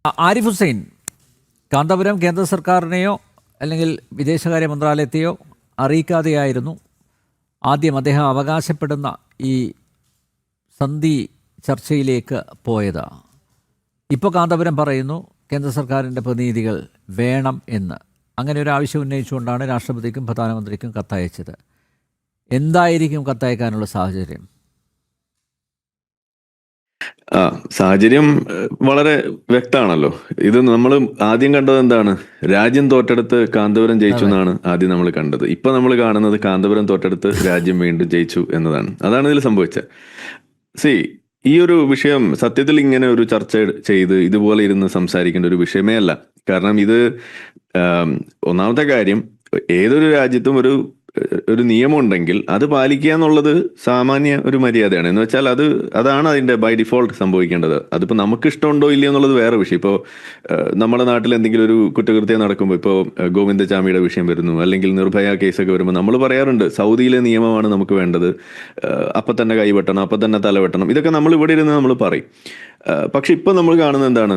ആരിഫ് ഹുസൈൻ, കാന്തപുരം കേന്ദ്ര സർക്കാരിനെയോ അല്ലെങ്കിൽ വിദേശകാര്യ മന്ത്രാലയത്തെയോ അറിയിക്കാതെയായിരുന്നു ആദ്യം അദ്ദേഹം അവകാശപ്പെടുന്ന ഈ സന്ധി ചർച്ചയിലേക്ക് പോയത്. ഇപ്പോൾ കാന്തപുരം പറയുന്നു കേന്ദ്ര സർക്കാരിൻ്റെ പ്രതിനിധികൾ വേണം എന്ന്. അങ്ങനെ ഒരു ആവശ്യം ഉന്നയിച്ചുകൊണ്ടാണ് രാഷ്ട്രപതിക്കും പ്രധാനമന്ത്രിക്കും കത്തയച്ചത്. എന്തായിരിക്കും കത്തയക്കാനുള്ള സാഹചര്യം? സാഹചര്യം വളരെ വ്യക്തമാണല്ലോ. ഇത് നമ്മൾ ആദ്യം കണ്ടത് എന്താണ്? രാജ്യം തോറ്റെടുത്ത് കാന്തപുരം ജയിച്ചു എന്നാണ് ആദ്യം നമ്മൾ കണ്ടത്. ഇപ്പൊ നമ്മൾ കാണുന്നത് കാന്തപുരം തോറ്റെടുത്ത് രാജ്യം വീണ്ടും ജയിച്ചു എന്നതാണ്. അതാണ് ഇതിൽ സംഭവിച്ചത്. ഈ ഒരു വിഷയം സത്യത്തിൽ ഇങ്ങനെ ഒരു ചർച്ച ചെയ്ത് ഇതുപോലെ ഇരുന്ന് സംസാരിക്കേണ്ട ഒരു വിഷയമേ അല്ല. കാരണം ഇത് ഒന്നാമത്തെ കാര്യം, ഏതൊരു രാജ്യത്തും ഒരു നിയമം ഉണ്ടെങ്കിൽ അത് പാലിക്കുക എന്നുള്ളത് സാമാന്യ ഒരു മര്യാദയാണ്. എന്ന് വെച്ചാൽ അതാണ് അതിന്റെ ബൈ ഡിഫോൾട്ട് സംഭവിക്കേണ്ടത്. അതിപ്പോൾ നമുക്ക് ഇഷ്ടമുണ്ടോ ഇല്ലയോ എന്നുള്ളത് വേറെ വിഷയം. ഇപ്പോൾ നമ്മുടെ നാട്ടിൽ എന്തെങ്കിലും ഒരു കുറ്റകൃത്യം നടക്കുമ്പോൾ, ഇപ്പോൾ ഗോവിന്ദചാമിയുടെ വിഷയം വരുന്നു, അല്ലെങ്കിൽ നിർഭയ കേസൊക്കെ വരുമ്പോൾ നമ്മൾ പറയാറുണ്ട് സൗദിയിലെ നിയമമാണ് നമുക്ക് വേണ്ടത്, അപ്പം തന്നെ കൈവെട്ടണം, അപ്പം തന്നെ തലവെട്ടണം. ഇതൊക്കെ നമ്മൾ ഇവിടെ ഇരുന്ന് നമ്മൾ പറയും. പക്ഷെ ഇപ്പൊ നമ്മൾ കാണുന്നത് എന്താണ്?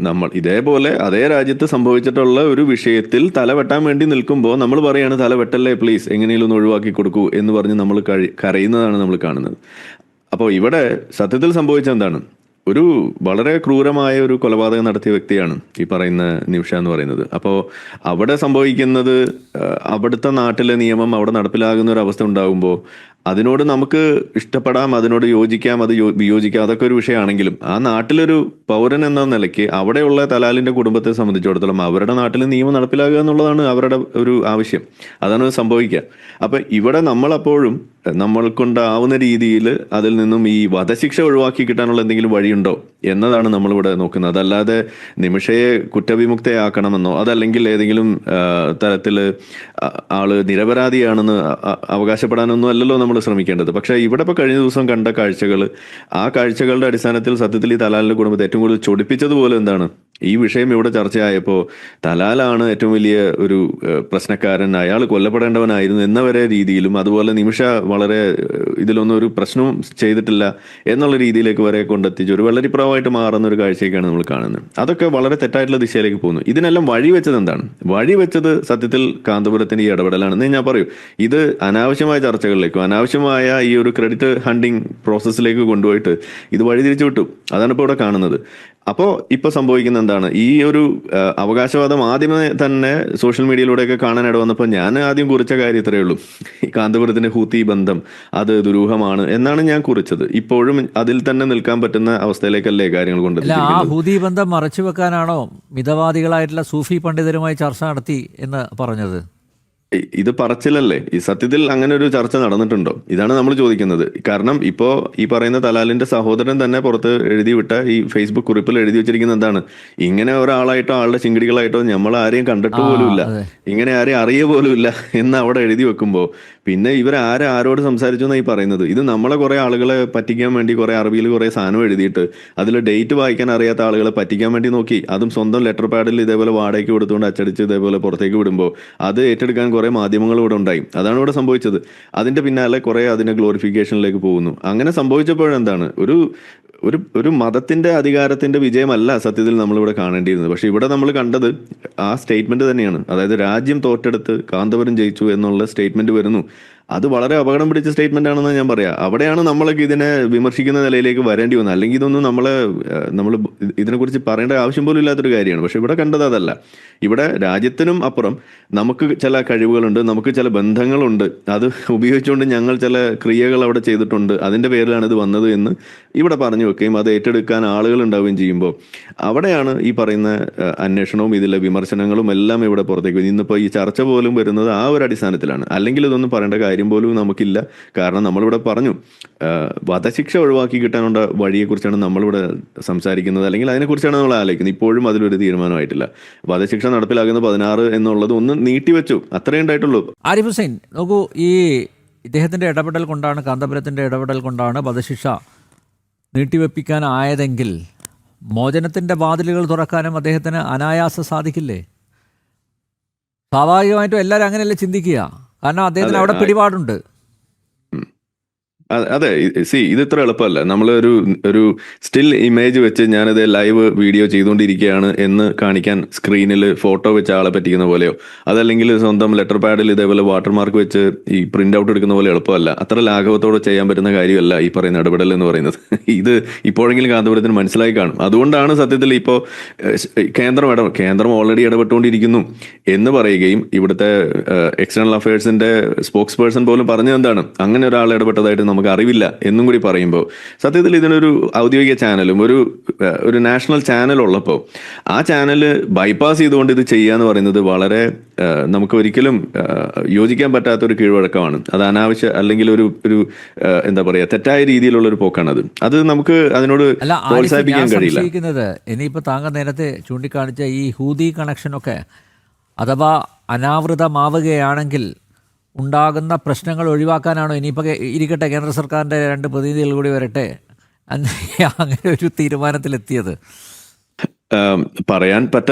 നമ്മൾ ഇതേപോലെ അതേ രാജ്യത്ത് സംഭവിച്ചിട്ടുള്ള ഒരു വിഷയത്തിൽ തലവെട്ടാൻ വേണ്ടി നിൽക്കുമ്പോൾ നമ്മൾ പറയാണ് തലവെട്ടല്ലേ പ്ലീസ്, എങ്ങനെയും ഒന്ന് ഒഴിവാക്കി കൊടുക്കൂ എന്ന് പറഞ്ഞ് നമ്മൾ കരയുന്നതാണ് നമ്മൾ കാണുന്നത്. അപ്പോൾ ഇവിടെ സത്യത്തിൽ സംഭവിച്ചത് എന്താണ്? ഒരു വളരെ ക്രൂരമായ ഒരു കൊലപാതകം നടത്തിയ വ്യക്തിയാണ് ഈ പറയുന്ന നിമിഷ എന്ന് പറയുന്നത്. അപ്പോൾ അവിടെ സംഭവിക്കുന്നത്, അവിടുത്തെ നാട്ടിലെ നിയമം അവിടെ നടപ്പിലാകുന്ന ഒരു അവസ്ഥ ഉണ്ടാകുമ്പോൾ അതിനോട് നമുക്ക് ഇഷ്ടപ്പെടാം, അതിനോട് യോജിക്കാം, അത് വിയോജിക്കാം, അതൊക്കെ ഒരു വിഷയമാണെങ്കിലും ആ നാട്ടിലൊരു പൗരൻ എന്ന നിലയ്ക്ക് അവിടെയുള്ള തലാലിന്റെ കുടുംബത്തെ സംബന്ധിച്ചിടത്തോളം അവരുടെ നാട്ടിൽ നിയമം നടപ്പിലാക്കുക എന്നുള്ളതാണ് അവരുടെ ഒരു ആവശ്യം. അതാണ് സംഭവിക്കുക. അപ്പൊ ഇവിടെ നമ്മളപ്പോഴും നമ്മൾക്കൊണ്ടാവുന്ന രീതിയിൽ അതിൽ നിന്നും ഈ വധശിക്ഷ ഒഴിവാക്കി കിട്ടാനുള്ള എന്തെങ്കിലും വഴിയുണ്ടോ എന്നതാണ് നമ്മളിവിടെ നോക്കുന്നത്. അതല്ലാതെ നിമിഷയെ കുറ്റവിമുക്തയാക്കണമെന്നോ അതല്ലെങ്കിൽ ഏതെങ്കിലും തരത്തില് ആള് നിരപരാധിയാണെന്ന് അവകാശപ്പെടാനൊന്നും അല്ലല്ലോ നമ്മൾ ശ്രമിക്കേണ്ടത്. പക്ഷേ ഇവിടെ ഇപ്പോൾ കഴിഞ്ഞ ദിവസം കണ്ട കാഴ്ചകൾ, ആ കാഴ്ചകളുടെ അടിസ്ഥാനത്തിൽ സത്യത്തിൽ ഈ തലാലിന്റെ കുടുംബത്തെ ഏറ്റവും കൂടുതൽ ചൊടിപ്പിച്ചതുപോലെ എന്താണ്, ഈ വിഷയം ഇവിടെ ചർച്ചയായപ്പോൾ തലാലാണ് ഏറ്റവും വലിയ ഒരു പ്രശ്നക്കാരൻ, അയാൾ കൊല്ലപ്പെടേണ്ടവനായിരുന്നു എന്നവരെ രീതിയിലും, അതുപോലെ നിമിഷ വളരെ ഇതിലൊന്നും ഒരു പ്രശ്നവും ചെയ്തിട്ടില്ല എന്നുള്ള രീതിയിലേക്ക് വരെ കൊണ്ടെത്തിച്ച് ഒരു വെള്ളരിപ്രാവായിട്ട് മാറുന്ന ഒരു കാഴ്ചയൊക്കെയാണ് നമ്മൾ കാണുന്നത്. അതൊക്കെ വളരെ തെറ്റായിട്ടുള്ള ദിശയിലേക്ക് പോകുന്നു. ഇതിനെല്ലാം വഴിവെച്ചത് എന്താണ്? വഴിവെച്ചത് സത്യത്തിൽ കാന്തപുരത്തിന്റെ ഈ ഇടപെടലാണെന്ന് ഞാൻ പറയൂ. ഇത് അനാവശ്യമായ ചർച്ചകളിലേക്കും അനാവശ്യമായ ഈ ഒരു ക്രെഡിറ്റ് ഹണ്ടിങ് പ്രോസസ്സിലേക്ക് കൊണ്ടുപോയിട്ട് ഇത് വഴിതിരിച്ചു വിട്ടു. അതാണ് ഇപ്പോൾ ഇവിടെ കാണുന്നത്. അപ്പോൾ ഇപ്പൊ സംഭവിക്കുന്ന എന്താണ്? ഈ ഒരു അവകാശവാദം ആദ്യമേ തന്നെ സോഷ്യൽ മീഡിയയിലൂടെയൊക്കെ കാണാനിട വന്നപ്പോൾ ഞാൻ ആദ്യം കുറിച്ച കാര്യം ഇത്രയേ ഉള്ളൂ, ഈ കാന്തപുരത്തിന്റെ ഹൂത്തി ബന്ധം അത് ദുരൂഹമാണ് എന്നാണ് ഞാൻ കുറിച്ചത്. ഇപ്പോഴും അതിൽ തന്നെ നിൽക്കാൻ പറ്റുന്ന അവസ്ഥയിലേക്കല്ലേ കാര്യങ്ങൾ കൊണ്ടുവരുന്നത്. ആ ഹൂതി ബന്ധം മറച്ചു വെക്കാനാണോ മിതവാദികളായിട്ടുള്ള സൂഫി പണ്ഡിതരുമായി ചർച്ച നടത്തി എന്ന് പറഞ്ഞത്? ഇത് പറച്ചിലല്ലേ? ഈ സത്യത്തിൽ അങ്ങനെ ഒരു ചർച്ച നടന്നിട്ടുണ്ടോ? ഇതാണ് നമ്മൾ ചോദിക്കുന്നത്. കാരണം ഇപ്പോ ഈ പറയുന്ന തലാലിന്റെ സഹോദരൻ തന്നെ പുറത്ത് എഴുതി വിട്ട ഈ ഫേസ്ബുക്ക് കുറിപ്പിൽ എഴുതി വെച്ചിരിക്കുന്നത് എന്താണ്? ഇങ്ങനെ ഒരാളായിട്ടോ ആളുടെ ചിങ്കിടികളായിട്ടോ നമ്മൾ ആരെയും കണ്ടിട്ട് പോലുമില്ല, ഇങ്ങനെ ആരെയും അറിയ പോലുമില്ല എന്ന് അവിടെ എഴുതി വെക്കുമ്പോൾ പിന്നെ ആരോട് സംസാരിച്ചു എന്നാണ് ഈ പറയുന്നത്? ഇത് നമ്മളെ കുറെ ആളുകളെ പറ്റിക്കാൻ വേണ്ടി കുറെ അറബിയിൽ കുറെ സാധനം എഴുതിയിട്ട് അതിൽ ഡേറ്റ് വായിക്കാൻ അറിയാത്ത ആളുകളെ പറ്റിക്കാൻ വേണ്ടി നോക്കി, അതും സ്വന്തം ലെറ്റർ പാഡിൽ ഇതേപോലെ വാടകയ്ക്ക് കൊടുത്തുകൊണ്ട് അച്ചടിച്ച് ഇതേപോലെ പുറത്തേക്ക് വിടുമ്പോൾ അത് ഏറ്റെടുക്കാൻ കുറെ മാധ്യമങ്ങൾ ഇവിടെ ഉണ്ടായി. അതാണ് ഇവിടെ സംഭവിച്ചത്. അതിന്റെ പിന്നാലെ കുറെ അതിന്റെ ഗ്ലോറിഫിക്കേഷനിലേക്ക് പോകുന്നു. അങ്ങനെ സംഭവിച്ചപ്പോഴെന്താണ്? ഒരു മതത്തിന്റെ അധികാരത്തിന്റെ വിജയമല്ല സത്യത്തിൽ നമ്മളിവിടെ കാണേണ്ടിയിരുന്നത്. പക്ഷെ ഇവിടെ നമ്മൾ കണ്ടത് ആ സ്റ്റേറ്റ്മെന്റ് തന്നെയാണ്. അതായത് രാജ്യം തോറ്റെടുത്ത് കാന്തപുരം ജയിച്ചു എന്നുള്ള സ്റ്റേറ്റ്മെന്റ് വരുന്നു. അത് വളരെ അപകടം പിടിച്ച സ്റ്റേറ്റ്മെന്റ് ആണെന്ന് ഞാൻ പറയാം. അവിടെയാണ് നമ്മളൊക്കെ ഇതിനെ വിമർശിക്കുന്ന നിലയിലേക്ക് വരേണ്ടി വന്നത്. അല്ലെങ്കിൽ ഇതൊന്നും നമ്മൾ ഇതിനെക്കുറിച്ച് പറയേണ്ട ആവശ്യം പോലും ഇല്ലാത്തൊരു കാര്യമാണ്. പക്ഷെ ഇവിടെ കണ്ടത് അതല്ല. ഇവിടെ രാജ്യത്തിനും അപ്പുറം നമുക്ക് ചില കഴിവുകളുണ്ട്, നമുക്ക് ചില ബന്ധങ്ങളുണ്ട്, അത് ഉപയോഗിച്ചുകൊണ്ട് ഞങ്ങൾ ചില ക്രിയകൾ അവിടെ ചെയ്തിട്ടുണ്ട്, അതിന്റെ പേരിലാണ് ഇത് വന്നത് എന്ന് ഇവിടെ പറഞ്ഞു വെക്കുകയും അത് ഏറ്റെടുക്കാൻ ആളുകൾ ഉണ്ടാവുകയും ചെയ്യുമ്പോൾ അവിടെയാണ് ഈ പറയുന്ന അന്വേഷണവും ഇതിലെ വിമർശനങ്ങളും എല്ലാം ഇവിടെ പുറത്തേക്ക് വരും. ഇന്നിപ്പോൾ ഈ ചർച്ച പോലും വരുന്നത് ആ ഒരു അടിസ്ഥാനത്തിലാണ്. അല്ലെങ്കിൽ ഇതൊന്നും പറയേണ്ട കാര്യം പോലും നമുക്കില്ല. കാരണം നമ്മളിവിടെ പറഞ്ഞു വധശിക്ഷ ഒഴിവാക്കി കിട്ടാനുള്ള വഴിയെക്കുറിച്ചാണ് നമ്മളിവിടെ സംസാരിക്കുന്നത്, അല്ലെങ്കിൽ അതിനെക്കുറിച്ചാണ് നമ്മൾ ആലോചിക്കുന്നത്. ഇപ്പോഴും അതിലൊരു തീരുമാനമായിട്ടില്ല. വധശിക്ഷ നടപ്പിലാക്കുന്ന 16 എന്നുള്ളത് ഒന്ന് നീട്ടിവെച്ചു, അത്രേ ഉണ്ടായിട്ടുള്ളൂ. ആരിഫ് ഹുസൈൻ, നോക്കൂ, ഈ ഇദ്ദേഹത്തിന്റെ ഇടപെടൽ കൊണ്ടാണ്, കാന്തപുരത്തിന്റെ ഇടപെടൽ കൊണ്ടാണ് വധശിക്ഷ നീട്ടിവെപ്പിക്കാനായതെങ്കിൽ മോചനത്തിന്റെ വാതിലുകൾ തുറക്കാനും അദ്ദേഹത്തിന് അനായാസം സാധിക്കില്ലേ? സ്വാഭാവികമായിട്ടും എല്ലാവരും അങ്ങനെയല്ലേ ചിന്തിക്കുക. കാരണം അദ്ദേഹത്തിന് അവിടെ പിടിപാടുണ്ട്. അതെ, ഇത് ഇത്ര എളുപ്പമല്ല. നമ്മൾ ഒരു സ്റ്റിൽ ഇമേജ് വെച്ച് ഞാനിത് ലൈവ് വീഡിയോ ചെയ്തുകൊണ്ടിരിക്കുകയാണ് എന്ന് കാണിക്കാൻ സ്ക്രീനിൽ ഫോട്ടോ വെച്ച് ആളെ പറ്റിക്കുന്ന പോലെയോ, അതല്ലെങ്കിൽ സ്വന്തം ലെറ്റർ പാഡിൽ ഇതേപോലെ വാട്ടർമാർക്ക് വെച്ച് ഈ പ്രിന്റ് ഔട്ട് എടുക്കുന്ന പോലെ എളുപ്പമല്ല. അത്ര ലാഘവത്തോടെ ചെയ്യാൻ പറ്റുന്ന കാര്യമല്ല ഈ പറയുന്ന ഇടപെടൽ എന്ന് പറയുന്നത്. ഇത് ഇപ്പോഴെങ്കിലും കാന്തപുരത്തിന് മനസ്സിലായി കാണും. അതുകൊണ്ടാണ് സത്യത്തിൽ ഇപ്പോൾ കേന്ദ്രം ഓൾറെഡി ഇടപെട്ടുകൊണ്ടിരിക്കുന്നു എന്ന് പറയുകയും ഇവിടുത്തെ എക്സ്റ്റേണൽ അഫയേഴ്സിന്റെ സ്പോക്സ് പേഴ്സൺ പോലും പറഞ്ഞത് എന്താണ്, അങ്ങനെ ഒരാൾ ഇടപെട്ടതായിട്ട് നമുക്ക് അറിവില്ല എന്നും കൂടി പറയുമ്പോൾ സത്യത്തിൽ ഇതിനൊരു ഔദ്യോഗിക ചാനലും ഒരു നാഷണൽ ചാനൽ ഉള്ളപ്പോൾ ആ ചാനൽ ബൈപ്പാസ് ചെയ്തുകൊണ്ട് ഇത് ചെയ്യുക എന്ന് പറയുന്നത് വളരെ നമുക്ക് ഒരിക്കലും യോജിക്കാൻ പറ്റാത്ത ഒരു കീഴ്വഴക്കമാണ്. അത് അനാവശ്യ അല്ലെങ്കിൽ ഒരു എന്താ പറയാ തെറ്റായ രീതിയിലുള്ള ഒരു പോക്കാണത്. അത് നമുക്ക് അതിനോട് പ്രോത്സാഹിപ്പിക്കാൻ കഴിയില്ല. ഇനിയിപ്പോ താങ്കൾ നേരത്തെ ചൂണ്ടിക്കാണിച്ച ഈ ഹൂതി കണക്ഷനൊക്കെ അഥവാ അനാവൃതമാവുകയാണെങ്കിൽ ഉണ്ടാകുന്ന പ്രശ്നങ്ങൾ ഒഴിവാക്കാനാണോ ഇനിയിപ്പോൾ ഇരിക്കട്ടെ കേന്ദ്ര സർക്കാരിൻ്റെ 2 പ്രതിനിധികൾ കൂടി വരട്ടെ അങ്ങനെ ഒരു തീരുമാനത്തിലെത്തിയത്? പറയാൻ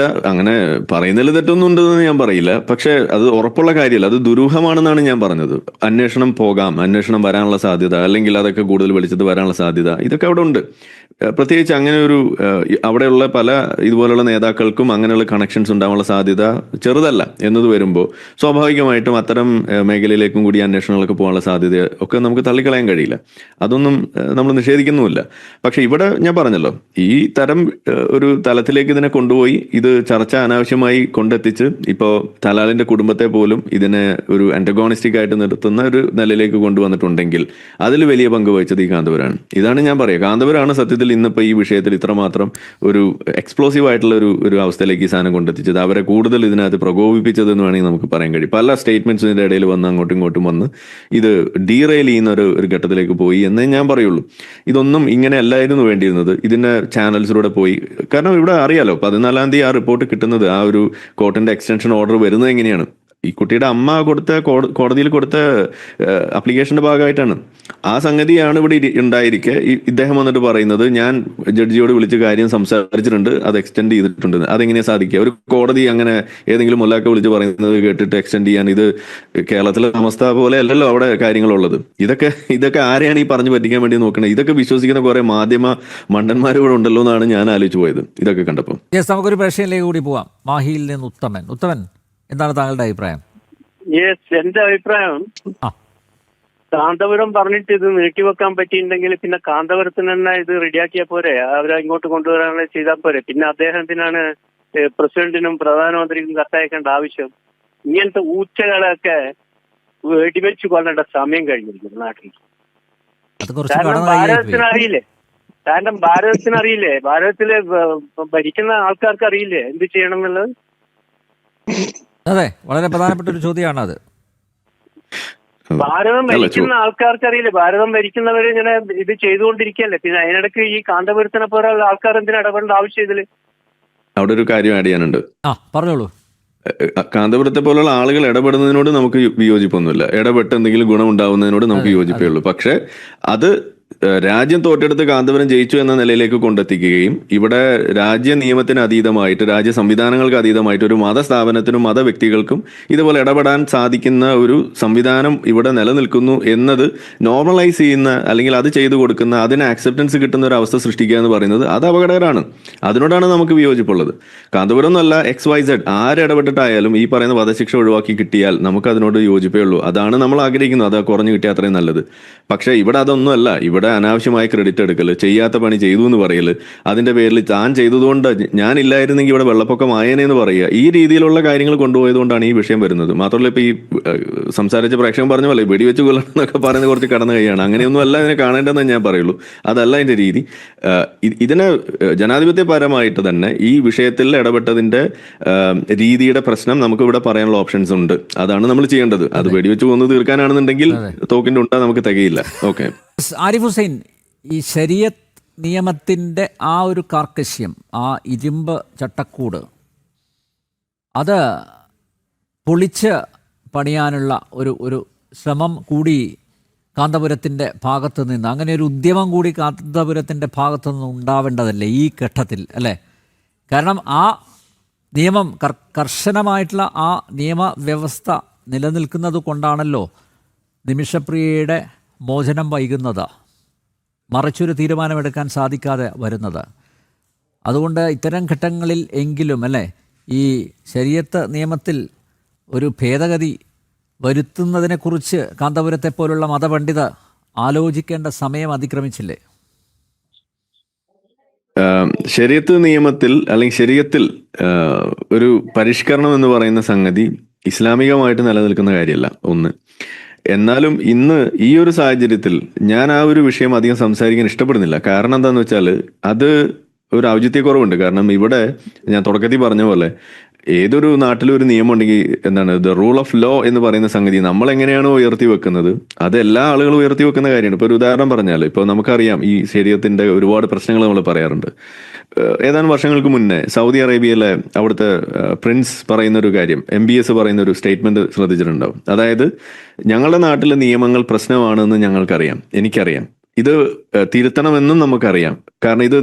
അങ്ങനെ പറയുന്നതിൽ തെറ്റൊന്നും ഉണ്ടെന്ന് ഞാൻ പറയില്ല. പക്ഷെ അത് ഉറപ്പുള്ള കാര്യമല്ല, അത് ദുരൂഹമാണെന്നാണ് ഞാൻ പറഞ്ഞത്. അന്വേഷണം വരാനുള്ള സാധ്യത, അല്ലെങ്കിൽ അതൊക്കെ കൂടുതൽ വെളിച്ചത്ത് വരാനുള്ള സാധ്യത, ഇതൊക്കെ അവിടെ ഉണ്ട്. പ്രത്യേകിച്ച് അങ്ങനെ അവിടെയുള്ള പല ഇതുപോലുള്ള നേതാക്കൾക്കും അങ്ങനെയുള്ള കണക്ഷൻസ് ഉണ്ടാവാനുള്ള സാധ്യത ചെറുതല്ല എന്നത് വരുമ്പോൾ സ്വാഭാവികമായിട്ടും അത്തരം മേഖലയിലേക്കും കൂടി അന്വേഷണങ്ങളൊക്കെ പോകാനുള്ള സാധ്യത ഒക്കെ നമുക്ക് തള്ളിക്കളയാൻ കഴിയില്ല. അതൊന്നും നമ്മൾ നിഷേധിക്കുന്നുമില്ല. പക്ഷെ ഇവിടെ ഞാൻ പറഞ്ഞല്ലോ, ഈ തരം ഒരു തലത്തിലേക്ക് ഇതിനെ കൊണ്ടുപോയി ഇത് ചർച്ച അനാവശ്യമായി കൊണ്ടെത്തിച്ച് ഇപ്പോൾ തലാലിന്റെ കുടുംബത്തെ പോലും ഇതിനെ ഒരു ആന്റഗോണിസ്റ്റിക് ആയിട്ട് നിർത്തുന്ന ഒരു നിലയിലേക്ക് കൊണ്ടുവന്നിട്ടുണ്ടെങ്കിൽ അതിൽ വലിയ പങ്ക് വഹിച്ചത് ഈ കാന്തപുരമാണ്. ഇതാണ് ഞാൻ പറയുക, കാന്തപുരമാണ് സത്യത്തിൽ ഇന്നിപ്പോൾ ഈ വിഷയത്തിൽ ഇത്രമാത്രം ഒരു എക്സ്പ്ലോസീവ് ആയിട്ടുള്ള ഒരു അവസ്ഥയിലേക്ക് ഈ സാധനം കൊണ്ടെത്തിച്ചത്, അവരെ കൂടുതൽ ഇതിനകത്ത് പ്രകോപിപ്പിച്ചതെന്ന് വേണമെങ്കിൽ നമുക്ക് പറയാൻ കഴിയും. പല സ്റ്റേറ്റ്മെന്റ്സിന്റെ ഇടയിൽ വന്ന് അങ്ങോട്ടും ഇങ്ങോട്ടും വന്ന് ഇത് ഡീറെയിൽ ചെയ്യുന്ന ഒരു ഘട്ടത്തിലേക്ക് പോയി എന്നേ ഞാൻ പറയുള്ളൂ. ഇതൊന്നും ഇങ്ങനെ അല്ലായിരുന്നു വേണ്ടിയിരുന്നത്. ഇതിന്റെ ചാനൽസിലൂടെ പോയി, കാരണം ഇവിടെ അറിയാലോ 14-ാം തീയതി ആ റിപ്പോർട്ട് കിട്ടുന്നത്, ആ ഒരു കോർട്ടിന്റെ എക്സ്റ്റൻഷൻ ഓർഡർ വരുന്നത് എങ്ങനെയാണ്, ഈ കുട്ടിയുടെ അമ്മ കോടതിയിൽ കൊടുത്ത അപ്ലിക്കേഷന്റെ ഭാഗമായിട്ടാണ്. ആ സംഗതിയാണ് ഇവിടെ ഉണ്ടായിരിക്കെ ഇദ്ദേഹം വന്നിട്ട് പറയുന്നത്, ഞാൻ ജഡ്ജിയോട് വിളിച്ച് കാര്യം സംസാരിച്ചിട്ടുണ്ട്, അത് എക്സ്റ്റെൻഡ് ചെയ്തിട്ടുണ്ട്. അതെങ്ങനെയാ സാധിക്കുക? ഒരു കോടതി അങ്ങനെ ഏതെങ്കിലും മുല്ലാക്ക വിളിച്ച് പറയുന്നത് കേട്ടിട്ട് എക്സ്റ്റെൻഡ് ചെയ്യാൻ? ഇത് കേരളത്തിലെ അവസ്ഥ പോലെ അല്ലല്ലോ അവിടെ കാര്യങ്ങളുള്ളത്. ഇതൊക്കെ ആരെയാണ് ഈ പറഞ്ഞു പറ്റിക്കാൻ വേണ്ടി നോക്കണത്? ഇതൊക്കെ വിശ്വസിക്കുന്ന കുറെ മാധ്യമ മണ്ടന്മാർ ഇവിടെ ഉണ്ടല്ലോ എന്നാണ് ഞാൻ ആലോചിച്ചു പോയത് ഇതൊക്കെ കണ്ടപ്പോൾ. നമുക്കൊരു പ്രശ്നത്തിലേക്ക് കൂടി പോവാം. മാഹിയിൽ നിന്ന് ഉത്തമൻ, എന്താണ് താങ്കളുടെ അഭിപ്രായം? എന്റെ അഭിപ്രായം, കാന്തപുരം പറഞ്ഞിട്ട് ഇത് നീട്ടിവെക്കാൻ പറ്റിയിട്ടുണ്ടെങ്കിൽ പിന്നെ കാന്തപുരത്തിന് തന്നെ ഇത് റെഡിയാക്കിയാൽ പോരെ, അവരെ ഇങ്ങോട്ട് കൊണ്ടുവരാനുള്ള ചെയ്താൽ പോരെ. പിന്നെ അദ്ദേഹത്തിനാണ് പ്രസിഡന്റിനും പ്രധാനമന്ത്രിക്കും കത്തയക്കേണ്ട ആവശ്യം? ഇങ്ങനത്തെ ഊച്ചകളൊക്കെ വെടിവെച്ച് കൊല്ലേണ്ട സമയം കഴിഞ്ഞിരിക്കുന്നു നാട്ടിൽ. കാരണം ഭാരതത്തിനറിയില്ലേ, ഭാരതത്തിലെ ഭരിക്കുന്ന ആൾക്കാർക്ക് അറിയില്ലേ എന്ത് ചെയ്യണം എന്നുള്ളത്? അതെ, വളരെ പ്രധാനപ്പെട്ട ഒരു ചോദ്യമാണ് അത്. ഭാരതം ഭരിക്കുന്ന ആൾക്കാർക്ക് അറിയില്ലേ, ഭാരതം ഭരിക്കുന്നവർ ഇങ്ങനെ ഇത് ചെയ്തുകൊണ്ടിരിക്കുകയല്ലേ. പിന്നെ അതിനിടയ്ക്ക് ഈ കാന്തപുരത്തിനെ പോലുള്ള ആൾക്കാർ എന്തിനാ ഇടപെടേണ്ട ആവശ്യം ഇതില്? അവിടെ ഒരു കാര്യം ആഡ് ചെയ്യാനുണ്ട്. പറഞ്ഞോളൂ. കാന്തപുരത്തെ പോലുള്ള ആളുകൾ ഇടപെടുന്നതിനോട് നമുക്ക് വിയോജിപ്പൊന്നുമില്ല. ഇടപെട്ട് എന്തെങ്കിലും ഗുണം ഉണ്ടാവുന്നതിനോട് നമുക്ക് യോജിപ്പേ ഉള്ളൂ. പക്ഷെ അത് രാജ്യം തോറ്റെടുത്ത് കാന്തപുരം ജയിച്ചു എന്ന നിലയിലേക്ക് കൊണ്ടെത്തിക്കുകയും ഇവിടെ രാജ്യ നിയമത്തിന് അതീതമായിട്ട്, രാജ്യ സംവിധാനങ്ങൾക്ക് അതീതമായിട്ട് ഒരു മതസ്ഥാപനത്തിനും മതവ്യക്തികൾക്കും ഇതുപോലെ ഇടപെടാൻ സാധിക്കുന്ന ഒരു സംവിധാനം ഇവിടെ നിലനിൽക്കുന്നു എന്നത് നോർമലൈസ് ചെയ്യുന്ന, അല്ലെങ്കിൽ അത് ചെയ്തു കൊടുക്കുന്ന, അതിന് ആക്സെപ്റ്റൻസ് കിട്ടുന്ന ഒരു അവസ്ഥ സൃഷ്ടിക്കുക എന്ന് പറയുന്നത് അത് അപകടകരമാണ്. അതിനോടാണ് നമുക്ക് വിയോജിപ്പുള്ളത്. കാന്തപുരം എന്നല്ല, XYZ ആരിടപെട്ടിട്ടായാലും ഈ പറയുന്ന വധശിക്ഷ ഒഴിവാക്കി കിട്ടിയാൽ നമുക്ക് അതിനോട് യോജിപ്പേ ഉള്ളൂ. അതാണ് നമ്മൾ ആഗ്രഹിക്കുന്നത്, അത് കുറഞ്ഞു കിട്ടിയാൽ അത്രയും നല്ലത്. പക്ഷെ ഇവിടെ അതൊന്നുമല്ല. ഇവിടെ അനാവശ്യമായ ക്രെഡിറ്റ് എടുക്കല്, ചെയ്യാത്ത പണി ചെയ്തു എന്ന് പറയല്, അതിന്റെ പേരിൽ താൻ ചെയ്തതുകൊണ്ട് ഞാനില്ലായിരുന്നെങ്കിൽ ഇവിടെ വെള്ളപ്പൊക്കം ആയേനെന്ന് പറയുക, ഈ രീതിയിലുള്ള കാര്യങ്ങൾ കൊണ്ടുപോയതുകൊണ്ടാണ് ഈ വിഷയം വരുന്നത്. മാത്രമല്ല ഇപ്പൊ ഈ സംസാരിച്ച പ്രേക്ഷകൻ പറഞ്ഞ പോലെ വെടിവെച്ച് കൊല്ലണം എന്നൊക്കെ പറയുന്നത് കുറച്ച് കടന്നു കൈയാണ്. അങ്ങനെയൊന്നും അല്ല ഇതിനെ കാണേണ്ടതെന്ന് ഞാൻ പറയുള്ളൂ. അതല്ല അതിന്റെ രീതി. ഇതിനെ ജനാധിപത്യപരമായിട്ട് തന്നെ ഈ വിഷയത്തിൽ ഇടപെട്ടതിന്റെ രീതിയുടെ പ്രശ്നം നമുക്ക് ഇവിടെ പറയാനുള്ള ഓപ്ഷൻസ് ഉണ്ട്. അതാണ് നമ്മൾ ചെയ്യേണ്ടത്. അത് വെടിവെച്ച് കൊന്ന് തീർക്കാനാണെന്നുണ്ടെങ്കിൽ തോക്കിന്റെ ഉണ്ടാ നമുക്ക് തികയില്ല. ഓക്കെ, ആരിഫ് ഹുസൈൻ, ഈ ശരീഅത്ത് നിയമത്തിൻ്റെ ആ ഒരു കാർക്കശ്യം, ആ ഇരുമ്പ് ചട്ടക്കൂട്, അത് പൊളിച്ച് പണിയാനുള്ള ഒരു ശ്രമം കൂടി കാന്തപുരത്തിൻ്റെ ഭാഗത്ത് നിന്ന്, അങ്ങനെ ഒരു ഉദ്യമം കൂടി കാന്തപുരത്തിൻ്റെ ഭാഗത്തു നിന്ന് ഉണ്ടാവേണ്ടതല്ലേ ഈ ഘട്ടത്തിൽ, അല്ലേ? കാരണം ആ നിയമം, കർശനമായിട്ടുള്ള ആ നിയമവ്യവസ്ഥ നിലനിൽക്കുന്നത് കൊണ്ടാണല്ലോ നിമിഷപ്രിയയുടെ മോചനം വൈകുന്നത്, മറിച്ചൊരു തീരുമാനമെടുക്കാൻ സാധിക്കാതെ വരുന്നത്. അതുകൊണ്ട് ഇത്തരം ഘട്ടങ്ങളിൽ എങ്കിലും അല്ലേ ഈ ശരീഅത്ത് നിയമത്തിൽ ഒരു ഭേദഗതി വരുത്തുന്നതിനെക്കുറിച്ച് കാന്തപുരത്തെ പോലുള്ള മതപണ്ഡിതർ ആലോചിക്കേണ്ട സമയം അതിക്രമിച്ചില്ലേ? ശരീഅത്ത് നിയമത്തിൽ അല്ലെങ്കിൽ ശരീഅത്തിൽ ഒരു പരിഷ്കരണം എന്ന് പറയുന്ന സംഗതി ഇസ്ലാമികമായിട്ട് നിലനിൽക്കുന്ന കാര്യമല്ല ഒന്ന്. എന്നാലും ഇന്ന് ഈ ഒരു സാഹചര്യത്തിൽ ഞാൻ ആ ഒരു വിഷയം അധികം സംസാരിക്കാൻ ഇഷ്ടപ്പെടുന്നില്ല. കാരണം എന്താന്ന് വെച്ചാൽ അത് ഒരു ഔചിത്യക്കുറവുണ്ട്. കാരണം ഇവിടെ ഞാൻ തുടക്കത്തിൽ പറഞ്ഞ പോലെ ഏതൊരു നാട്ടിലും ഒരു നിയമം ഉണ്ടെങ്കിൽ എന്താണ് ദ റൂൾ ഓഫ് ലോ എന്ന് പറയുന്ന സംഗതി നമ്മൾ എങ്ങനെയാണോ ഉയർത്തി വെക്കുന്നത് അത് എല്ലാ ആളുകളും ഉയർത്തി വെക്കുന്ന കാര്യമാണ്. ഇപ്പൊ ഒരു ഉദാഹരണം പറഞ്ഞാൽ ഇപ്പോൾ നമുക്കറിയാം ഈ ശരീഅത്തിന്റെ ഒരുപാട് പ്രശ്നങ്ങൾ നമ്മൾ പറയാറുണ്ട്. ഏതാനും വർഷങ്ങൾക്ക് മുന്നേ സൗദി അറേബ്യയിലെ അവിടുത്തെ പ്രിൻസ് പറയുന്ന ഒരു കാര്യം, MBS പറയുന്ന ഒരു സ്റ്റേറ്റ്മെന്റ് ശ്രദ്ധിച്ചിട്ടുണ്ടാവും. അതായത് ഞങ്ങളുടെ നാട്ടിലെ നിയമങ്ങൾ പ്രശ്നമാണെന്ന് ഞങ്ങൾക്കറിയാം, എനിക്കറിയാം, ഇത് തിരുത്തണമെന്നും നമുക്കറിയാം. കാരണം ഇത്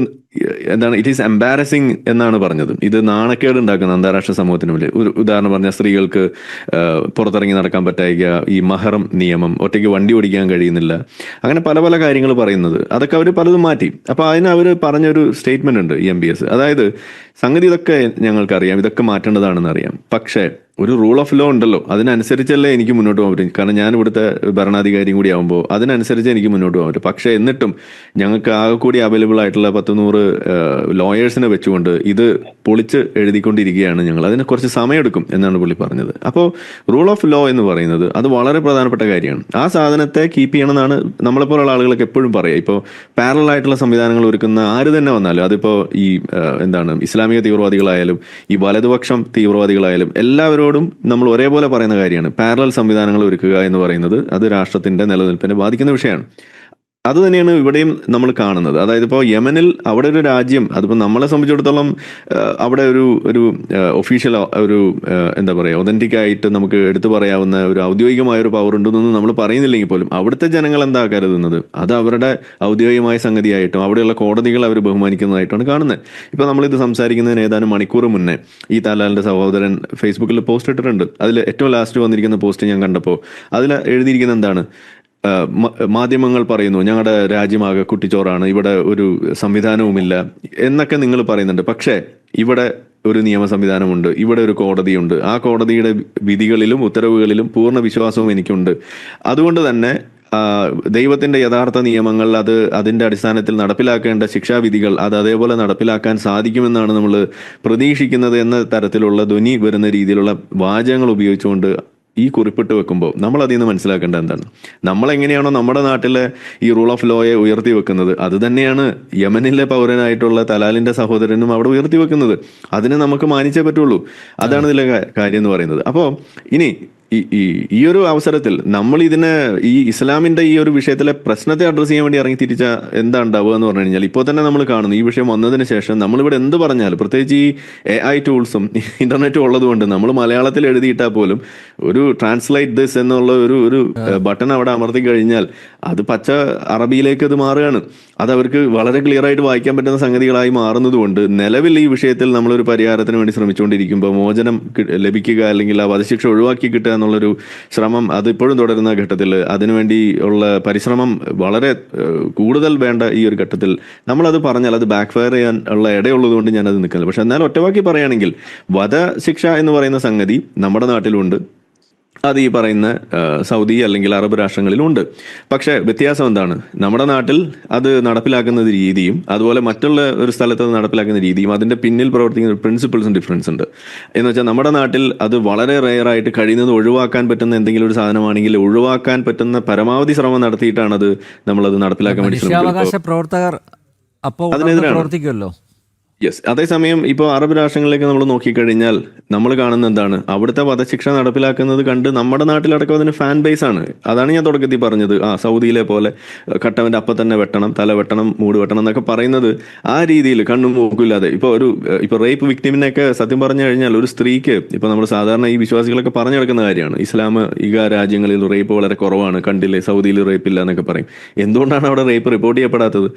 എന്താണ്, ഇറ്റ് ഈസ് എംബാരസിങ് എന്നാണ് പറഞ്ഞത്. ഇത് നാണക്കേട് ഉണ്ടാക്കുന്ന അന്താരാഷ്ട്ര സമൂഹത്തിന് മുന്നിൽ. ഒരു ഉദാഹരണം പറഞ്ഞാൽ സ്ത്രീകൾക്ക് പുറത്തിറങ്ങി നടക്കാൻ പറ്റായിക, ഈ മഹറം നിയമം, ഒറ്റയ്ക്ക് വണ്ടി ഓടിക്കാൻ കഴിയുന്നില്ല, അങ്ങനെ പല പല കാര്യങ്ങൾ പറയുന്നത്, അതൊക്കെ അവർ പലതും മാറ്റി. അപ്പൊ അതിന് അവർ പറഞ്ഞൊരു സ്റ്റേറ്റ്മെന്റ് ഉണ്ട് ഈ MBS. അതായത് സംഗതി ഇതൊക്കെ ഞങ്ങൾക്കറിയാം, ഇതൊക്കെ മാറ്റേണ്ടതാണെന്ന് അറിയാം, പക്ഷേ ഒരു റൂൾ ഓഫ് ലോ ഉണ്ടല്ലോ, അതിനനുസരിച്ചല്ലേ എനിക്ക് മുന്നോട്ട് പോകാൻ പറ്റും. കാരണം ഞാൻ ഇവിടുത്തെ ഭരണാധികാരിയും കൂടി ആകുമ്പോൾ അതിനനുസരിച്ച് എനിക്ക് മുന്നോട്ട് പോകാൻ പറ്റും. പക്ഷേ എന്നിട്ടും ഞങ്ങൾക്ക് ആകെ കൂടി അവൈലബിൾ ആയിട്ടുള്ള 100 ലോയേഴ്സിനെ വെച്ചുകൊണ്ട് ഇത് പൊളിച്ച് എഴുതിക്കൊണ്ടിരിക്കുകയാണ് ഞങ്ങൾ. അതിന് കുറച്ച് സമയമെടുക്കും എന്നാണ് പുള്ളി പറഞ്ഞത്. അപ്പോൾ റൂൾ ഓഫ് ലോ എന്ന് പറയുന്നത് അത് വളരെ പ്രധാനപ്പെട്ട കാര്യമാണ്. ആ സാധനത്തെ കീപ്പ് ചെയ്യണമെന്നാണ് നമ്മളെപ്പോലുള്ള ആളുകളൊക്കെ എപ്പോഴും പറയുക. ഇപ്പോൾ പാരലൽ ആയിട്ടുള്ള സംവിധാനങ്ങൾ ഒരുക്കുന്ന ആര് തന്നെ വന്നാലും, അതിപ്പോൾ ഈ എന്താണ് ഇസ്ലാമിക തീവ്രവാദികളായാലും ഈ വലതുപക്ഷം തീവ്രവാദികളായാലും എല്ലാവരോടും നമ്മൾ ഒരേപോലെ പറയുന്ന കാര്യമാണ്, പാരലൽ സംവിധാനങ്ങൾ ഒരുക്കുക എന്ന് പറയുന്നത് അത് രാഷ്ട്രത്തിന്റെ നിലനിൽപ്പിനെ ബാധിക്കുന്ന വിഷയമാണ്. അത് തന്നെയാണ് ഇവിടെയും നമ്മൾ കാണുന്നത്. അതായത് ഇപ്പോൾ യമനിൽ അവിടെ ഒരു രാജ്യം, അതിപ്പോൾ നമ്മളെ സംബന്ധിച്ചിടത്തോളം അവിടെ ഒരു ഒഫീഷ്യൽ ഒരു എന്താ പറയുക ഒതന്റിക് ആയിട്ട് നമുക്ക് എടുത്തു പറയാവുന്ന ഒരു ഔദ്യോഗികമായ ഒരു പവർ ഉണ്ടെന്നൊന്നും നമ്മൾ പറയുന്നില്ലെങ്കിൽ പോലും അവിടുത്തെ ജനങ്ങൾ എന്താ കരുതുന്നത്, അത് അവരുടെ ഔദ്യോഗികമായ സംഗതിയായിട്ടും അവിടെയുള്ള കോടതികൾ അവർ ബഹുമാനിക്കുന്നതായിട്ടാണ് കാണുന്നത്. ഇപ്പോൾ നമ്മളിത് സംസാരിക്കുന്നതിന് ഏതാനും മണിക്കൂർ മുന്നേ ഈ തലാലിന്റെ സഹോദരൻ ഫേസ്ബുക്കിൽ പോസ്റ്റ് ഇട്ടിട്ടുണ്ട്. അതിൽ ഏറ്റവും ലാസ്റ്റ് വന്നിരിക്കുന്ന പോസ്റ്റ് ഞാൻ കണ്ടപ്പോൾ അതിൽ എഴുതിയിരിക്കുന്ന എന്താണ്, മാധ്യമങ്ങൾ പറയുന്നു ഞങ്ങളുടെ രാജ്യമാകെ കുട്ടിച്ചോറാണ്, ഇവിടെ ഒരു സംവിധാനവുമില്ല എന്നൊക്കെ നിങ്ങൾ പറയുന്നുണ്ട്. പക്ഷേ ഇവിടെ ഒരു നിയമ സംവിധാനമുണ്ട്, ഇവിടെ ഒരു കോടതിയുണ്ട്, ആ കോടതിയുടെ വിധികളിലും ഉത്തരവുകളിലും പൂർണ്ണ വിശ്വാസവും എനിക്കുണ്ട്. അതുകൊണ്ട് തന്നെ ദൈവത്തിന്റെ യഥാർത്ഥ നിയമങ്ങൾ അത് അതിന്റെ അടിസ്ഥാനത്തിൽ നടപ്പിലാക്കേണ്ട ശിക്ഷാവിധികൾ അത് അതേപോലെ നടപ്പിലാക്കാൻ സാധിക്കുമെന്നാണ് നമ്മൾ പ്രതീക്ഷിക്കുന്നത് എന്ന തരത്തിലുള്ള ധ്വനി വരുന്ന രീതിയിലുള്ള വാചകങ്ങൾ ഉപയോഗിച്ചുകൊണ്ട് ഈ കുറിപ്പിട്ട് വെക്കുമ്പോൾ നമ്മൾ അതിൽ നിന്ന് മനസ്സിലാക്കേണ്ട എന്താണ്, നമ്മളെങ്ങനെയാണോ നമ്മുടെ നാട്ടിലെ ഈ റൂൾ ഓഫ് ലോയെ ഉയർത്തി വെക്കുന്നത് അത് തന്നെയാണ് യമനിലെ പൗരനായിട്ടുള്ള തലാലിന്റെ സഹോദരനും അവിടെ ഉയർത്തി വെക്കുന്നത്. അതിനെ നമുക്ക് മാനിച്ചേ പറ്റുള്ളൂ. അതാണ് ഇതിലെ കാര്യം എന്ന് പറയുന്നത്. അപ്പോൾ ഇനി ഈ ഒരു അവസരത്തിൽ നമ്മൾ ഇതിനെ ഈ ഇസ്ലാമിന്റെ ഈ ഒരു വിഷയത്തിലെ പ്രശ്നത്തെ അഡ്രസ് ചെയ്യാൻ വേണ്ടി ഇറങ്ങി തിരിച്ച എന്താ ഉണ്ടാവുക എന്ന് പറഞ്ഞു കഴിഞ്ഞാൽ, ഇപ്പോൾ തന്നെ നമ്മൾ കാണുന്നു ഈ വിഷയം വന്നതിന് ശേഷം നമ്മളിവിടെ എന്ത് പറഞ്ഞാലും, പ്രത്യേകിച്ച് ഈ AI ടൂൾസും ഇന്റർനെറ്റും ഉള്ളത് കൊണ്ട് നമ്മൾ മലയാളത്തിൽ എഴുതിയിട്ടാൽ പോലും ഒരു ട്രാൻസ്ലേറ്റ് ദിസ് എന്നുള്ള ഒരു ബട്ടൺ അവിടെ അമർത്തി കഴിഞ്ഞാൽ അത് പച്ച അറബിയിലേക്ക് അത് മാറുകയാണ്. അത് അവർക്ക് വളരെ ക്ലിയർ ആയിട്ട് വായിക്കാൻ പറ്റുന്ന സംഗതികളായി മാറുന്നത് കൊണ്ട് നിലവിൽ ഈ വിഷയത്തിൽ നമ്മളൊരു പരിഹാരത്തിന് വേണ്ടി ശ്രമിച്ചുകൊണ്ടിരിക്കുമ്പോൾ മോചനം ലഭിക്കുക അല്ലെങ്കിൽ ആ വധശിക്ഷ ഒഴിവാക്കി കിട്ടുക എന്നുള്ളൊരു ശ്രമം അതിപ്പോഴും തുടരുന്ന ഘട്ടത്തിൽ അതിനുവേണ്ടി ഉള്ള പരിശ്രമം വളരെ കൂടുതൽ വേണ്ട ഈ ഒരു ഘട്ടത്തിൽ നമ്മളത് പറഞ്ഞാൽ അത് ബാക്ക് ഫയർ ചെയ്യാൻ ഉള്ള ഇടയുള്ളത് കൊണ്ട് ഞാനത് നിൽക്കുന്നില്ല. പക്ഷെ എന്നാൽ ഒറ്റവാക്കി പറയുകയാണെങ്കിൽ വധശിക്ഷ എന്ന് പറയുന്ന സംഗതി നമ്മുടെ നാട്ടിലുണ്ട്, അത് ഈ പറയുന്ന സൗദി അല്ലെങ്കിൽ അറബ് രാഷ്ട്രങ്ങളിലും ഉണ്ട്. പക്ഷെ വ്യത്യാസം എന്താണ്, നമ്മുടെ നാട്ടിൽ അത് നടപ്പിലാക്കുന്ന രീതിയും അതുപോലെ മറ്റുള്ള ഒരു സ്ഥലത്ത് അത് നടപ്പിലാക്കുന്ന രീതിയും അതിന്റെ പിന്നിൽ പ്രവർത്തിക്കുന്ന പ്രിൻസിപ്പിൾസും ഡിഫറൻസ് ഉണ്ട്. എന്ന് വെച്ചാൽ നമ്മുടെ നാട്ടിൽ അത് വളരെ റെയർ ആയിട്ട് കഴിയുന്നത് ഒഴിവാക്കാൻ പറ്റുന്ന എന്തെങ്കിലും ഒരു സാധനമാണെങ്കിൽ ഒഴിവാക്കാൻ പറ്റുന്ന പരമാവധി ശ്രമം നടത്തിയിട്ടാണ് അത് നമ്മളത് നടപ്പിലാക്കാൻ വേണ്ടി ശ്രമിക്കുന്നത്. പ്രവർത്തകർ അപ്പോൾ പ്രവർത്തിക്കുമല്ലോ. യെസ്. അതേസമയം ഇപ്പോൾ അറബ് രാഷ്ട്രങ്ങളിലേക്ക് നമ്മൾ നോക്കിക്കഴിഞ്ഞാൽ നമ്മൾ കാണുന്ന എന്താണ്, അവിടുത്തെ വധശിക്ഷ നടപ്പിലാക്കുന്നത് കണ്ട് നമ്മുടെ നാട്ടിലടക്കം അതിന് ഫാൻ ബേസ് ആണ്. അതാണ് ഞാൻ തുടക്കത്തിൽ പറഞ്ഞത്, സൗദിയിലെ പോലെ കട്ടവന്റെ അപ്പം തന്നെ വെട്ടണം, തല വെട്ടണം, മൂട് വെട്ടണം എന്നൊക്കെ പറയുന്നത് ആ രീതിയിൽ കണ്ണും മൂക്കില്ലാതെ. ഇപ്പോൾ റേപ്പ് വിക്ടിമിനെയൊക്കെ സത്യം പറഞ്ഞു കഴിഞ്ഞാൽ ഒരു സ്ത്രീക്ക് ഇപ്പോൾ നമ്മൾ സാധാരണ ഈ വിശ്വാസികളൊക്കെ പറഞ്ഞു നടക്കുന്ന കാര്യമാണ്, ഇസ്ലാമിക രാജ്യങ്ങളിൽ റേപ്പ് വളരെ കുറവാണ്, കണ്ടില്ലേ സൗദിയിൽ റേപ്പ് ഇല്ല എന്നൊക്കെ പറയും. എന്തുകൊണ്ടാണ് അവിടെ റേപ്പ് റിപ്പോർട്ട് ചെയ്യപ്പെടാത്തത്?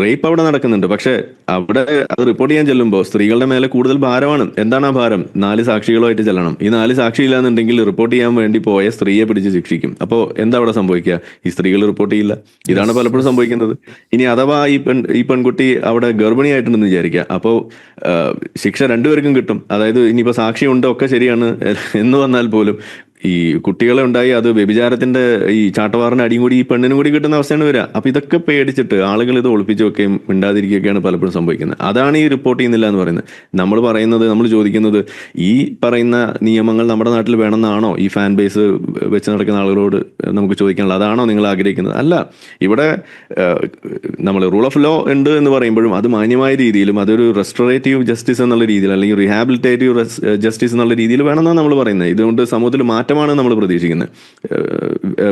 റേപ്പ് അവിടെ നടക്കുന്നുണ്ട്, പക്ഷെ അവിടെ അത് റിപ്പോർട്ട് ചെയ്യാൻ ചെല്ലുമ്പോൾ സ്ത്രീകളുടെ മേലെ കൂടുതൽ ഭാരമാണ്. എന്താണ് ആ ഭാരം? 4 സാക്ഷികളുമായിട്ട് ചെല്ലണം. ഈ 4 സാക്ഷി ഇല്ലാന്നുണ്ടെങ്കിൽ റിപ്പോർട്ട് ചെയ്യാൻ വേണ്ടി പോയ സ്ത്രീയെ പിടിച്ച് ശിക്ഷിക്കും. അപ്പോൾ എന്താ അവിടെ സംഭവിക്കുക? ഈ സ്ത്രീകൾ റിപ്പോർട്ട് ചെയ്യില്ല. ഇതാണ് പലപ്പോഴും സംഭവിക്കുന്നത്. ഇനി അഥവാ ഈ പെൺകുട്ടി അവിടെ ഗർഭിണിയായിട്ടുണ്ടെന്ന് വിചാരിക്കുക, അപ്പോൾ ശിക്ഷ രണ്ടുപേർക്കും കിട്ടും. അതായത് ഇനിയിപ്പോൾ സാക്ഷിയുണ്ട്, ഒക്കെ ശരിയാണ് എന്ന് വന്നാൽ പോലും ഈ കുട്ടികളെ ഉണ്ടായി അത് വ്യഭിചാരത്തിന്റെ ഈ ചാട്ടവാറിന്റെ അടിയും കൂടി ഈ പെണ്ണിനും കൂടി കിട്ടുന്ന അവസ്ഥയാണ് വരിക. അപ്പൊ ഇതൊക്കെ പേടിച്ചിട്ട് ആളുകൾ ഇത് ഒളിപ്പിച്ചു വെക്കുകയും മിണ്ടാതിരിക്കുകയൊക്കെയാണ് പലപ്പോഴും സംഭവിക്കുന്നത്. അതാണ് ഈ റിപ്പോർട്ട് ചെയ്യുന്നില്ല എന്ന് പറയുന്നത്. നമ്മൾ ചോദിക്കുന്നത് ഈ പറയുന്ന നിയമങ്ങൾ നമ്മുടെ നാട്ടിൽ വേണമെന്നാണോ ഈ ഫാൻ ബേസ് വെച്ച് നടക്കുന്ന ആളുകളോട് നമുക്ക് ചോദിക്കാനുള്ളത്? അതാണോ നിങ്ങൾ ആഗ്രഹിക്കുന്നത്? അല്ല. ഇവിടെ നമ്മൾ റൂൾ ഓഫ് ലോ ഉണ്ട് എന്ന് പറയുമ്പോഴും അത് മാന്യമായ രീതിയിലും അതൊരു റെസ്റ്റോറേറ്റീവ് ജസ്റ്റിസ് എന്നുള്ള രീതിയിൽ അല്ലെങ്കിൽ റീഹാബിലിറ്റേറ്റീവ് ജസ്റ്റിസ് എന്നുള്ള രീതിയിൽ വേണമെന്നാണ് നമ്മൾ പറയുന്നത്. ഇതുകൊണ്ട് സമൂഹത്തിൽ മാറ്റമാണ് നമ്മൾ പ്രതീക്ഷിക്കുന്നത്.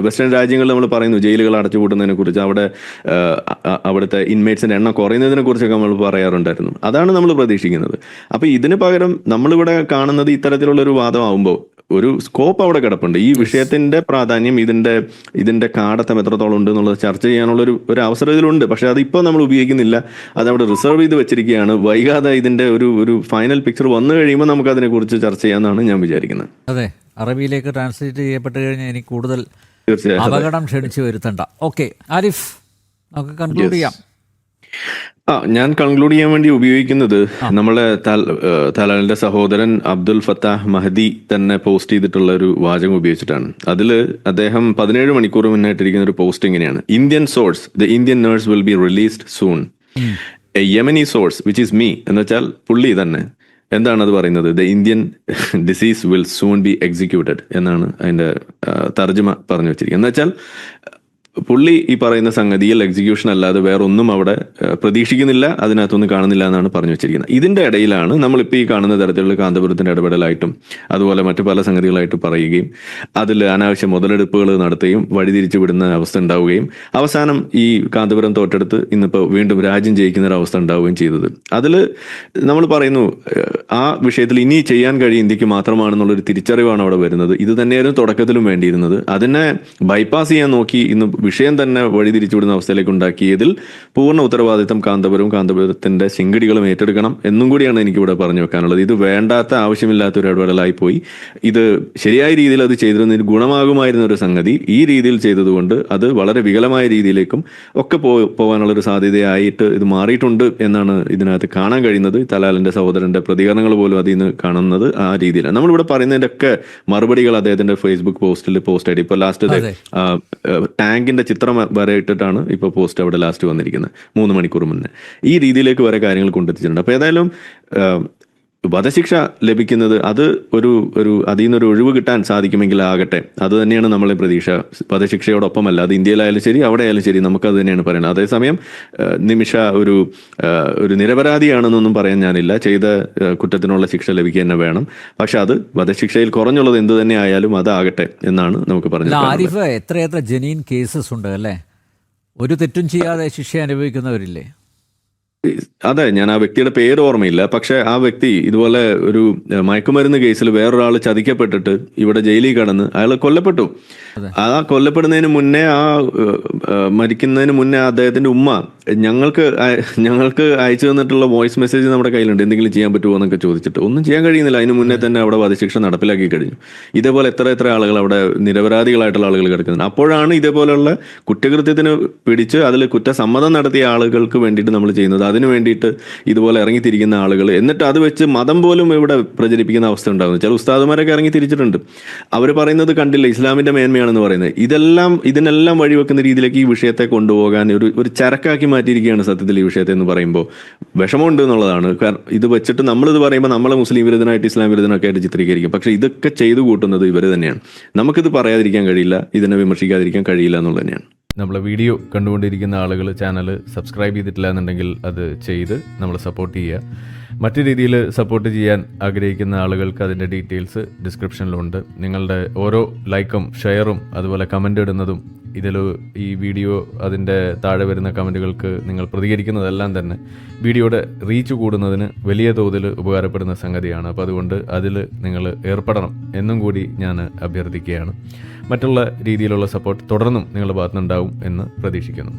വെസ്റ്റേൺ രാജ്യങ്ങളിൽ നമ്മൾ പറയുന്നു ജയിലുകൾ അടച്ചുപൂട്ടുന്നതിനെ കുറിച്ച്, അവിടുത്തെ ഇൻമേറ്റ്സിന്റെ എണ്ണം കുറയുന്നതിനെ കുറിച്ചൊക്കെ നമ്മൾ പറയാറുണ്ടായിരുന്നു. അതാണ് നമ്മൾ പ്രതീക്ഷിക്കുന്നത്. അപ്പൊ ഇതിന് പകരം നമ്മളിവിടെ കാണുന്നത് ഇത്തരത്തിലുള്ള ഒരു വാദമാകുമ്പോൾ ഒരു സ്കോപ്പ് അവിടെ കിടപ്പുണ്ട്. ഈ വിഷയത്തിന്റെ പ്രാധാന്യം, ഇതിന്റെ കാടത്തം എത്രത്തോളം ഉണ്ട് എന്നുള്ളത് ചർച്ച ചെയ്യാനുള്ള ഒരു അവസരം ഇതിലുണ്ട്. പക്ഷെ അതിപ്പോൾ നമ്മൾ ഉപയോഗിക്കുന്നില്ല. അതവിടെ റിസർവ് ചെയ്ത് വെച്ചിരിക്കുകയാണ്. വൈകാതെ ഇതിന്റെ ഒരു ഫൈനൽ പിക്ചർ വന്നു കഴിയുമ്പോൾ നമുക്ക് അതിനെക്കുറിച്ച് ചർച്ച ചെയ്യാമെന്നാണ് ഞാൻ വിചാരിക്കുന്നത്. അതെ, അറബിയിലേക്ക് ട്രാൻസ്ലേറ്റ് ചെയ്യപ്പെട്ട് കഴിഞ്ഞാൽ എനിക്ക് കൂടുതൽ തീർച്ചയായും അപകടം ക്ഷണിച്ചു വരുത്തണ്ട. ഓക്കെ ആരിഫ്, നമുക്ക് കൺക്ലൂഡ് ചെയ്യാം. ഞാൻ കൺക്ലൂഡ് ചെയ്യാൻ വേണ്ടി ഉപയോഗിക്കുന്നത് നമ്മളെ തലാലിന്റെ സഹോദരൻ അബ്ദുൽ ഫത്താഹ് മഹദി തന്നെ പോസ്റ്റ് ചെയ്തിട്ടുള്ള ഒരു വാചകം ഉപയോഗിച്ചിട്ടാണ്. അതിൽ അദ്ദേഹം 17 മണിക്കൂർ മുന്നായിട്ടിരിക്കുന്ന ഒരു പോസ്റ്റ് ഇങ്ങനെയാണ്: Indian source, the Indian nurse will be released soon. A Yemeni source which is me, എന്ന് വെച്ചാൽ പുള്ളി തന്നെ. എന്താണ് അത് പറയുന്നത്? The Indian disease will soon be executed എന്നാണ് അതിന്റെ തർജ്ജമ പറഞ്ഞു വെച്ചിരിക്കുന്നത്. എന്ന് വെച്ചാൽ പുള്ളി ഈ പറയുന്ന സംഗതിയിൽ എക്സിക്യൂഷൻ അല്ലാതെ വേറെ ഒന്നും അവിടെ പ്രതീക്ഷിക്കുന്നില്ല, അതിനകത്തൊന്നും കാണുന്നില്ല എന്നാണ് പറഞ്ഞു വെച്ചിരിക്കുന്നത്. ഇതിന്റെ ഇടയിലാണ് നമ്മളിപ്പോൾ ഈ കാണുന്ന തരത്തിലുള്ള കാന്തപുരത്തിന്റെ ഇടപെടലായിട്ടും അതുപോലെ മറ്റു പല സംഗതികളായിട്ട് പറയുകയും അതിൽ അനാവശ്യ മുതലെടുപ്പുകൾ നടത്തുകയും വഴിതിരിച്ചു വിടുന്ന അവസ്ഥ ഉണ്ടാവുകയും അവസാനം ഈ കാന്തപുരം തോറ്റെടുത്ത് ഇന്നിപ്പോൾ വീണ്ടും രാജ്യം ജയിക്കുന്ന ഒരു അവസ്ഥ ഉണ്ടാവുകയും ചെയ്തത്. അതിൽ നമ്മൾ പറയുന്നു ആ വിഷയത്തിൽ ഇനി ചെയ്യാൻ കഴിയും ഇന്ത്യക്ക് മാത്രമാണെന്നുള്ളൊരു തിരിച്ചറിവാണ് അവിടെ വരുന്നത്. ഇത് തന്നെയായിരുന്നു തുടക്കത്തിലും വേണ്ടിയിരുന്നത്. അതിനെ ബൈപ്പാസ് ചെയ്യാൻ നോക്കി ഇന്ന് വിഷയം തന്നെ വഴിതിരിച്ചുവിടുന്ന അവസ്ഥയിലേക്ക് ഉണ്ടാക്കിയതിൽ പൂർണ്ണ ഉത്തരവാദിത്തം കാന്തപുരത്തിന്റെ ശിങ്കടികളും ഏറ്റെടുക്കണം എന്നും കൂടിയാണ് എനിക്കിവിടെ പറഞ്ഞു വെക്കാനുള്ളത്. ഇത് വേണ്ടാത്ത ആവശ്യമില്ലാത്ത ഒരു ഇടപെടലായി പോയി. ഇത് ശരിയായ രീതിയിൽ അത് ചെയ്തിരുന്നതിന് ഗുണമാകുമായിരുന്ന ഒരു സംഗതി ഈ രീതിയിൽ ചെയ്തതുകൊണ്ട് അത് വളരെ വികലമായ രീതിയിലേക്കും ഒക്കെ പോകാനുള്ളൊരു സാധ്യതയായിട്ട് ഇത് മാറിയിട്ടുണ്ട് എന്നാണ് ഇതിനകത്ത് കാണാൻ കഴിയുന്നത്. തലാലിന്റെ സഹോദരന്റെ പ്രതികരണങ്ങൾ പോലും അതിൽ നിന്ന് കാണുന്നത് ആ രീതിയിലാണ്. നമ്മളിവിടെ പറയുന്നതിന്റെ ഒക്കെ മറുപടികൾ അദ്ദേഹത്തിന്റെ ഫേസ്ബുക്ക് പോസ്റ്റിൽ പോസ്റ്റ് ആയിട്ട് ഇപ്പോൾ ലാസ്റ്റ് ടാങ്കിന്റെ ചിത്രം വരെ ഇട്ടിട്ടാണ് ഇപ്പോൾ പോസ്റ്റ് അവിടെ ലാസ്റ്റ് വന്നിരിക്കുന്നത് 3 മണിക്കൂർ മുന്നേ. ഈ രീതിയിലേക്ക് വരെ കാര്യങ്ങൾ കൊണ്ടെത്തിച്ചിട്ടുണ്ട്. അപ്പോൾ ഏതായാലും വധശിക്ഷ ലഭിക്കുന്നത് അത് അതിൽ നിന്നൊരു ഒഴിവ് കിട്ടാൻ സാധിക്കുമെങ്കിൽ ആകട്ടെ, അത് തന്നെയാണ് നമ്മളെ പ്രതീക്ഷ. വധശിക്ഷയോടൊപ്പമല്ല, അത് ഇന്ത്യയിലായാലും ശരി അവിടെ ആയാലും ശരി നമുക്കത് തന്നെയാണ് പറയുന്നത്. അതേസമയം നിമിഷ ഒരു നിരപരാധിയാണെന്നൊന്നും പറയാൻ ഞാനില്ല. ചെയ്ത കുറ്റത്തിനുള്ള ശിക്ഷ ലഭിക്കുക തന്നെ വേണം. പക്ഷെ അത് വധശിക്ഷയിൽ കുറഞ്ഞുള്ളത് എന്ത് തന്നെ ആയാലും അതാകട്ടെ എന്നാണ് നമുക്ക് പറഞ്ഞത്. ആരിഫ്, എത്രയെത്ര ജനീൻ കേസസ് ഉണ്ട് അല്ലേ? ഒരു തെറ്റും ചെയ്യാതെ ശിക്ഷ അനുഭവിക്കുന്നവരില്ലേ? അതെ, ഞാൻ ആ വ്യക്തിയുടെ പേര് ഓർമ്മയില്ല. പക്ഷെ ആ വ്യക്തി ഇതുപോലെ ഒരു മയക്കുമരുന്ന് കേസിൽ വേറൊരാൾ ചതിക്കപ്പെട്ടിട്ട് ഇവിടെ ജയിലിൽ കടന്ന് അയാൾ കൊല്ലപ്പെട്ടു. ആ കൊല്ലപ്പെടുന്നതിന് മുന്നേ, മരിക്കുന്നതിന് മുന്നേ അദ്ദേഹത്തിന്റെ ഉമ്മ ഞങ്ങൾക്ക് അയച്ചു തന്നിട്ടുള്ള വോയിസ് മെസ്സേജ് നമ്മുടെ കയ്യിലുണ്ട്, എന്തെങ്കിലും ചെയ്യാൻ പറ്റുമോ എന്നൊക്കെ ചോദിച്ചിട്ട് ഒന്നും ചെയ്യാൻ കഴിയുന്നില്ല. അതിന് മുന്നേ തന്നെ അവിടെ വധശിക്ഷ നടപ്പിലാക്കി കഴിഞ്ഞു. ഇതേപോലെ എത്ര ആളുകൾ അവിടെ നിരപരാധികളായിട്ടുള്ള ആളുകൾ കിടക്കുന്നുണ്ട്. അപ്പോഴാണ് ഇതേപോലെയുള്ള കുറ്റകൃത്യത്തിന് പിടിച്ച് അതിൽ കുറ്റസമ്മതം നടത്തിയ ആളുകൾക്ക് വേണ്ടിയിട്ട് നമ്മൾ ചെയ്യുന്നത്. അതിന് വേണ്ടിയിട്ട് ഇതുപോലെ ഇറങ്ങിത്തിരിക്കുന്ന ആളുകൾ, എന്നിട്ട് അത് വെച്ച് മതം പോലും ഇവിടെ പ്രചരിപ്പിക്കുന്ന അവസ്ഥ ഉണ്ടാകുന്നു. ചില ഉസ്താദുമാരൊക്കെ ഇറങ്ങി തിരിച്ചിട്ടുണ്ട്. അവർ പറയുന്നത് കണ്ടില്ല, ഇസ്ലാമിന്റെ മേന്മയാണെന്ന് പറയുന്നത്. ഇതിനെല്ലാം വഴിവെക്കുന്ന രീതിയിലേക്ക് ഈ വിഷയത്തെ കൊണ്ടുപോകാൻ ഒരു ചരക്കാക്കി മാറ്റിയിരിക്കുകയാണ് സത്യത്തിൽ ഈ വിഷയത്തെ എന്ന് പറയുമ്പോൾ വിഷമമുണ്ട് എന്നുള്ളതാണ്. കാരണം ഇത് വെച്ചിട്ട് നമ്മളിത് പറയുമ്പോൾ നമ്മളെ മുസ്ലിം വിരുദ്ധനായിട്ട് ഇസ്ലാം വിരുദ്ധനൊക്കെ ആയിട്ട് ചിത്രീകരിക്കും. പക്ഷെ ഇതൊക്കെ ചെയ്തു കൂട്ടുന്നത് ഇവർ തന്നെയാണ്. നമുക്കിത് പറയാതിരിക്കാൻ കഴിയില്ല, ഇതിനെ വിമർശിക്കാതിരിക്കാൻ കഴിയില്ല എന്നുള്ളത് തന്നെയാണ്. നമ്മളെ വീഡിയോ കണ്ടുകൊണ്ടിരിക്കുന്ന ആളുകൾ ചാനൽ സബ്സ്ക്രൈബ് ചെയ്തിട്ടില്ല എന്നുണ്ടെങ്കിൽ അത് ചെയ്ത് നമ്മളെ സപ്പോർട്ട് ചെയ്യുക. മറ്റു രീതിയിൽ സപ്പോർട്ട് ചെയ്യാൻ ആഗ്രഹിക്കുന്ന ആളുകൾക്ക് അതിൻ്റെ ഡീറ്റെയിൽസ് ഡിസ്ക്രിപ്ഷനിലുണ്ട്. നിങ്ങളുടെ ഓരോ ലൈക്കും ഷെയറും അതുപോലെ കമൻ്റ് ഇടുന്നതും ഈ വീഡിയോ അതിൻ്റെ താഴെ വരുന്ന കമൻറ്റുകൾക്ക് നിങ്ങൾ പ്രതികരിക്കുന്നതെല്ലാം തന്നെ വീഡിയോയുടെ റീച്ച് കൂടുന്നതിന് വലിയ തോതിൽ ഉപകാരപ്പെടുന്ന സംഗതിയാണ്. അപ്പോൾ അതുകൊണ്ട് അതിൽ നിങ്ങൾ ഏർപ്പെടണം എന്നും കൂടി ഞാൻ അഭ്യർത്ഥിക്കുകയാണ്. മറ്റുള്ള രീതിയിലുള്ള സപ്പോർട്ട് തുടർന്നും നിങ്ങളുടെ ഭാഗത്തുനിന്നുണ്ടാവും എന്ന് പ്രതീക്ഷിക്കുന്നു.